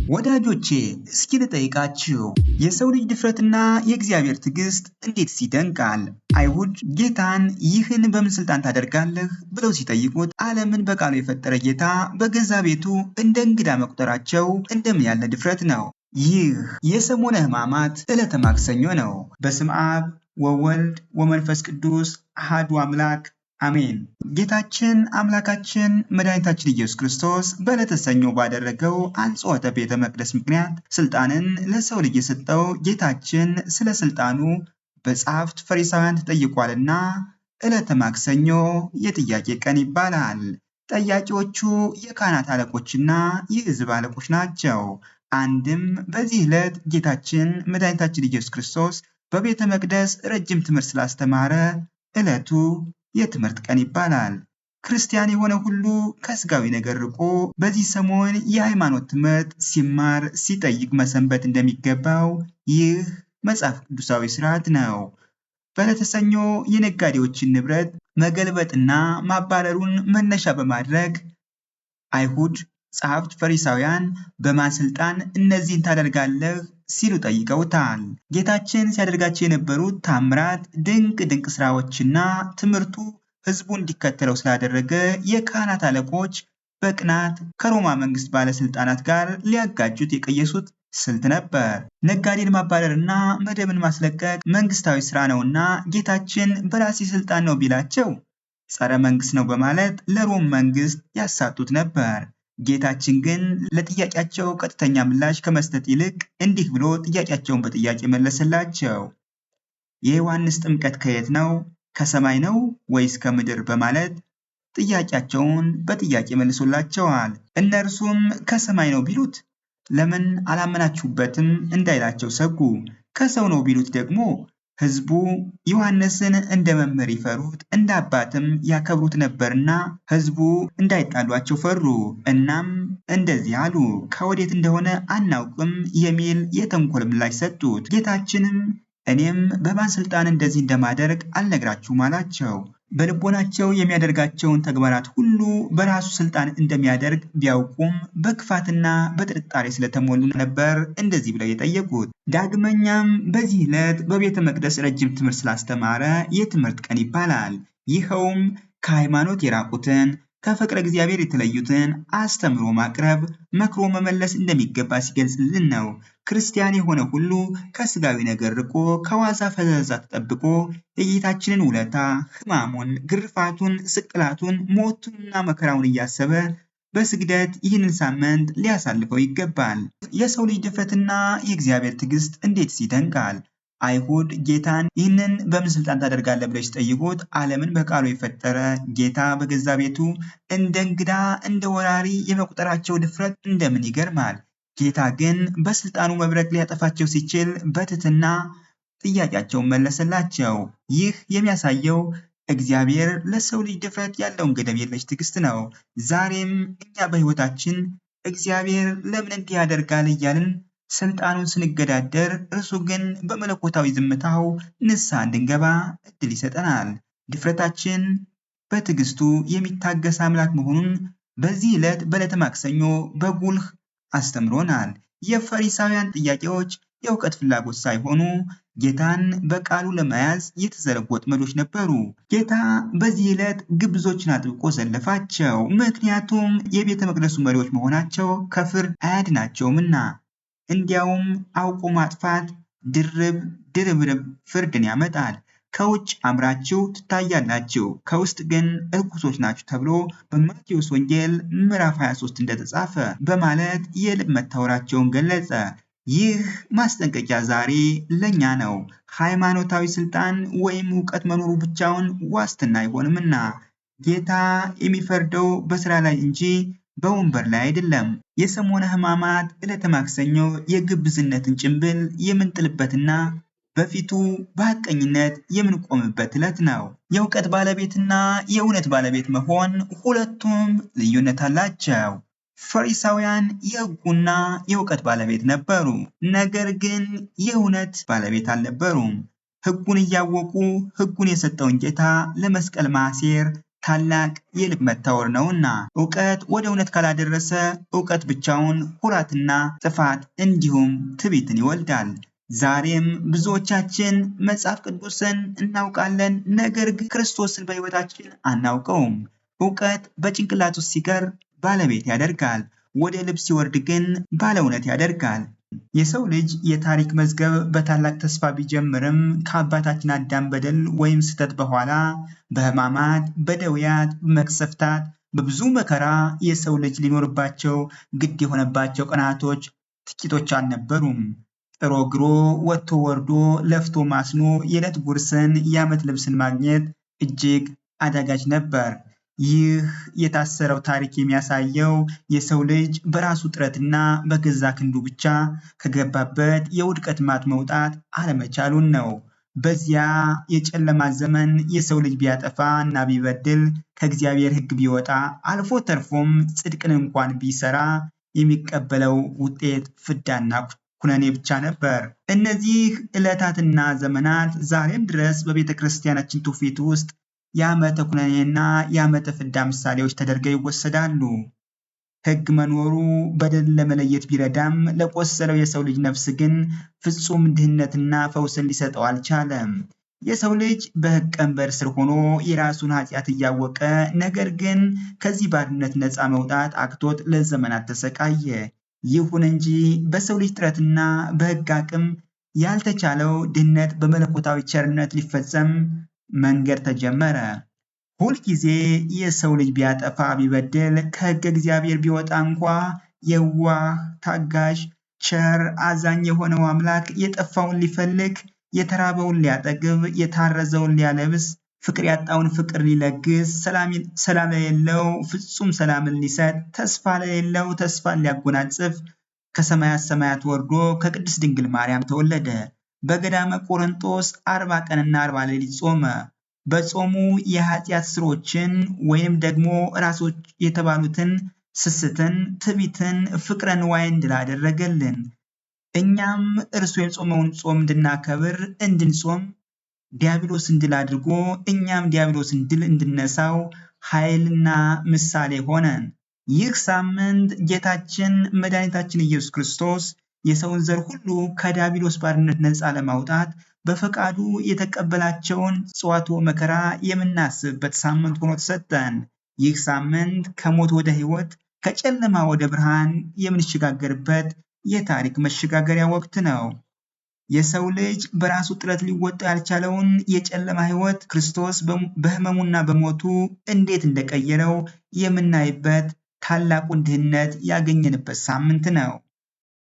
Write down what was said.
ወዳጆቼ እስኪ ልጠይቃችሁ፣ የሰው ልጅ ድፍረትና የእግዚአብሔር ትዕግስት እንዴት ይደንቃል! አይሁድ ጌታን ይህን በምን ስልጣን ታደርጋለህ ብለው ሲጠይቁት ዓለምን በቃሉ የፈጠረ ጌታ በገዛ ቤቱ እንደ እንግዳ መቁጠራቸው እንደምን ያለ ድፍረት ነው! ይህ የሰሙነ ሕማማት ዕለተ ማክሰኞ ነው። በስመ አብ ወወልድ ወመንፈስ ቅዱስ አሐዱ አምላክ አሜን። ጌታችን አምላካችን መድኃኒታችን ኢየሱስ ክርስቶስ በዕለተ ሰኞ ባደረገው አንጽሖተ ቤተ መቅደስ ምክንያት ስልጣንን ለሰው ልጅ የሰጠው ጌታችን ስለ ስልጣኑ በጸሐፍት ፈሪሳውያን ተጠይቋልና ዕለተ ማክሰኞ የጥያቄ ቀን ይባላል። ጠያቂዎቹ የካህናት አለቆችና የሕዝብ አለቆች ናቸው። አንድም በዚህ ዕለት ጌታችን መድኃኒታችን ኢየሱስ ክርስቶስ በቤተ መቅደስ ረጅም ትምህርት ስላስተማረ ዕለቱ የትምህርት ቀን ይባላል። ክርስቲያን የሆነ ሁሉ ከስጋዊ ነገር ርቆ በዚህ ሰሞን የሃይማኖት ትምህርት ሲማር ሲጠይቅ መሰንበት እንደሚገባው ይህ መጽሐፍ ቅዱሳዊ ስርዓት ነው። በዕለተ ሰኞ የነጋዴዎችን ንብረት መገልበጥና ማባረሩን መነሻ በማድረግ አይሁድ ጸሐፍት ፈሪሳውያን በማን ስልጣን እነዚህን ታደርጋለህ ሲሉ ጠይቀውታል። ጌታችን ሲያደርጋቸው የነበሩት ታምራት ድንቅ ድንቅ ስራዎችና ትምህርቱ ህዝቡ እንዲከተለው ስላደረገ የካህናት አለቆች በቅናት ከሮማ መንግስት ባለስልጣናት ጋር ሊያጋጩት የቀየሱት ስልት ነበር። ነጋዴን ማባረርና መደብን ማስለቀቅ መንግስታዊ ስራ ነውና ጌታችን በራሴ ስልጣን ነው ቢላቸው ጸረ መንግስት ነው በማለት ለሮም መንግስት ያሳጡት ነበር። ጌታችን ግን ለጥያቄያቸው ቀጥተኛ ምላሽ ከመስጠት ይልቅ እንዲህ ብሎ ጥያቄያቸውን በጥያቄ መለሰላቸው። የዮሐንስ ጥምቀት ከየት ነው? ከሰማይ ነው ወይስ ከምድር? በማለት ጥያቄያቸውን በጥያቄ መልሶላቸዋል። እነርሱም ከሰማይ ነው ቢሉት ለምን አላመናችሁበትም እንዳይላቸው ሰጉ። ከሰው ነው ቢሉት ደግሞ ህዝቡ ዮሐንስን እንደ መምህር ይፈሩት እንደ አባትም ያከብሩት ነበርና ህዝቡ እንዳይጣሏቸው ፈሩ። እናም እንደዚህ አሉ፣ ከወዴት እንደሆነ አናውቅም የሚል የተንኮል ምላሽ ሰጡት። ጌታችንም እኔም በማን ስልጣን እንደዚህ እንደማደርግ አልነግራችሁም አላቸው። በልቦናቸው የሚያደርጋቸውን ተግባራት ሁሉ በራሱ ስልጣን እንደሚያደርግ ቢያውቁም በክፋትና በጥርጣሬ ስለተሞሉ ነበር እንደዚህ ብለው የጠየቁት። ዳግመኛም በዚህ ዕለት በቤተ መቅደስ ረጅም ትምህርት ስላስተማረ የትምህርት ቀን ይባላል። ይኸውም ከሃይማኖት የራቁትን ከፍቅረ እግዚአብሔር የተለዩትን አስተምሮ ማቅረብ መክሮ መመለስ እንደሚገባ ሲገልጽልን ነው። ክርስቲያን የሆነ ሁሉ ከስጋዊ ነገር ርቆ ከዋዛ ፈዛዛ ተጠብቆ የጌታችንን ውለታ፣ ሕማሙን፣ ግርፋቱን፣ ስቅላቱን፣ ሞቱንና መከራውን እያሰበ በስግደት ይህንን ሳምንት ሊያሳልፈው ይገባል። የሰው ልጅ ድፍረትና የእግዚአብሔር ትዕግስት እንዴት ይደንቃል! አይሁድ ጌታን ይህንን በምን ስልጣን ታደርጋለህ ብለው ሲጠይቁት ዓለምን በቃሉ የፈጠረ ጌታ በገዛ ቤቱ እንደ እንግዳ እንደ ወራሪ የመቁጠራቸው ድፍረት እንደምን ይገርማል! ጌታ ግን በስልጣኑ መብረቅ ሊያጠፋቸው ሲችል በትህትና ጥያቄያቸውን መለሰላቸው። ይህ የሚያሳየው እግዚአብሔር ለሰው ልጅ ድፍረት ያለውን ገደብ የለሽ ትዕግስት ነው። ዛሬም እኛ በሕይወታችን እግዚአብሔር ለምን እንዲህ ያደርጋል እያልን ስልጣኑን ስንገዳደር እርሱ ግን በመለኮታዊ ዝምታው ንስሐ እንድንገባ እድል ይሰጠናል። ድፍረታችን በትዕግስቱ የሚታገስ አምላክ መሆኑን በዚህ ዕለት በዕለተ ማክሰኞ በጉልህ አስተምሮናል። የፈሪሳውያን ጥያቄዎች የእውቀት ፍላጎት ሳይሆኑ ጌታን በቃሉ ለመያዝ የተዘረጉ ወጥመዶች ነበሩ። ጌታ በዚህ ዕለት ግብዞችን አጥብቆ ዘለፋቸው። ምክንያቱም የቤተ መቅደሱ መሪዎች መሆናቸው ከፍርድ አያድናቸውምና። እንዲያውም አውቆ ማጥፋት ድርብርብ ፍርድን ያመጣል። ከውጭ አምራችሁ ትታያላችሁ፣ ከውስጥ ግን እርኩሶች ናችሁ ተብሎ በማቴዎስ ወንጌል ምዕራፍ 23 እንደተጻፈ በማለት የልብ መታወራቸውን ገለጸ። ይህ ማስጠንቀቂያ ዛሬ ለኛ ነው። ሃይማኖታዊ ስልጣን ወይም እውቀት መኖሩ ብቻውን ዋስትና አይሆንምና ጌታ የሚፈርደው በስራ ላይ እንጂ በወንበር ላይ አይደለም። የሰሙነ ሕማማት ዕለተ ማክሰኞ የግብዝነትን ጭንብል የምንጥልበትና በፊቱ በሐቀኝነት የምንቆምበት ዕለት ነው። የእውቀት ባለቤትና የእውነት ባለቤት መሆን ሁለቱም ልዩነት አላቸው። ፈሪሳውያን የሕጉና የእውቀት ባለቤት ነበሩ፣ ነገር ግን የእውነት ባለቤት አልነበሩም። ሕጉን እያወቁ ሕጉን የሰጠውን ጌታ ለመስቀል ማሴር ታላቅ የልብ መታወር ነውና። እውቀት ወደ እውነት ካላደረሰ እውቀት ብቻውን ኩራትና ጥፋት እንዲሁም ትዕቢትን ይወልዳል። ዛሬም ብዙዎቻችን መጽሐፍ ቅዱስን እናውቃለን፣ ነገር ግን ክርስቶስን በሕይወታችን አናውቀውም። እውቀት በጭንቅላት ውስጥ ሲቀር ባለቤት ያደርጋል፣ ወደ ልብ ሲወርድ ግን ባለ እውነት ያደርጋል። የሰው ልጅ የታሪክ መዝገብ በታላቅ ተስፋ ቢጀምርም ከአባታችን አዳም በደል ወይም ስህተት በኋላ በሕማማት፣ በደዌያት፣ በመቅሰፍታት፣ በብዙ መከራ የሰው ልጅ ሊኖርባቸው ግድ የሆነባቸው ቀናቶች ጥቂቶች አልነበሩም። ጥሮ ግሮ ወጥቶ ወርዶ ለፍቶ ማስኖ የዕለት ጉርስን የዓመት ልብስን ማግኘት እጅግ አዳጋች ነበር። ይህ የታሰረው ታሪክ የሚያሳየው የሰው ልጅ በራሱ ጥረትና በገዛ ክንዱ ብቻ ከገባበት የውድቀት ማጥ መውጣት አለመቻሉን ነው። በዚያ የጨለማ ዘመን የሰው ልጅ ቢያጠፋ እና ቢበድል ከእግዚአብሔር ሕግ ቢወጣ አልፎ ተርፎም ጽድቅን እንኳን ቢሰራ የሚቀበለው ውጤት ፍዳና ኩነኔ ብቻ ነበር። እነዚህ ዕለታትና ዘመናት ዛሬም ድረስ በቤተ ክርስቲያናችን ትውፊት ውስጥ የዓመተ ኩነኔና የዓመተ ፍዳ ምሳሌዎች ተደርገው ይወሰዳሉ። ሕግ መኖሩ በደል ለመለየት ቢረዳም ለቆሰለው የሰው ልጅ ነፍስ ግን ፍጹም ድህነትና ፈውስን ሊሰጠው አልቻለም። የሰው ልጅ በሕግ ቀንበር ስር ሆኖ የራሱን ኃጢአት እያወቀ ነገር ግን ከዚህ ባርነት ነፃ መውጣት አቅቶት ለዘመናት ተሰቃየ። ይሁን እንጂ በሰው ልጅ ጥረትና በሕግ አቅም ያልተቻለው ድህነት በመለኮታዊ ቸርነት ሊፈጸም መንገድ ተጀመረ። ሁልጊዜ የሰው ልጅ ቢያጠፋ ቢበድል ከሕገ እግዚአብሔር ቢወጣ እንኳ የዋህ ታጋሽ፣ ቸር፣ አዛኝ የሆነው አምላክ የጠፋውን ሊፈልግ፣ የተራበውን ሊያጠግብ፣ የታረዘውን ሊያለብስ፣ ፍቅር ያጣውን ፍቅር ሊለግስ፣ ሰላም ለሌለው ፍጹም ሰላምን ሊሰጥ፣ ተስፋ ለሌለው ተስፋን ሊያጎናጽፍ ከሰማያት ሰማያት ወርዶ ከቅድስት ድንግል ማርያም ተወለደ። በገዳመ ቆሮንጦስ 40 ቀንና 40 ሌሊት ጾመ። በጾሙ የኃጢአት ስሮችን ወይም ደግሞ ራሶች የተባሉትን ስስትን፣ ትዕቢትን፣ ፍቅረ ንዋይን ድል አደረገልን። እኛም እርሱ የጾመውን ጾም እንድናከብር እንድንጾም ዲያብሎስን ድል አድርጎ እኛም ዲያብሎስን ድል እንድነሳው ኃይልና ምሳሌ ሆነን። ይህ ሳምንት ጌታችን መድኃኒታችን ኢየሱስ ክርስቶስ የሰውን ዘር ሁሉ ከዲያብሎስ ባርነት ነፃ ለማውጣት በፈቃዱ የተቀበላቸውን ጽዋትወ መከራ የምናስብበት ሳምንት ሆኖ ተሰጠን። ይህ ሳምንት ከሞት ወደ ሕይወት ከጨለማ ወደ ብርሃን የምንሸጋገርበት የታሪክ መሸጋገሪያ ወቅት ነው። የሰው ልጅ በራሱ ጥረት ሊወጣ ያልቻለውን የጨለማ ሕይወት ክርስቶስ በሕመሙና በሞቱ እንዴት እንደቀየረው የምናይበት ታላቁን ድህነት ያገኘንበት ሳምንት ነው።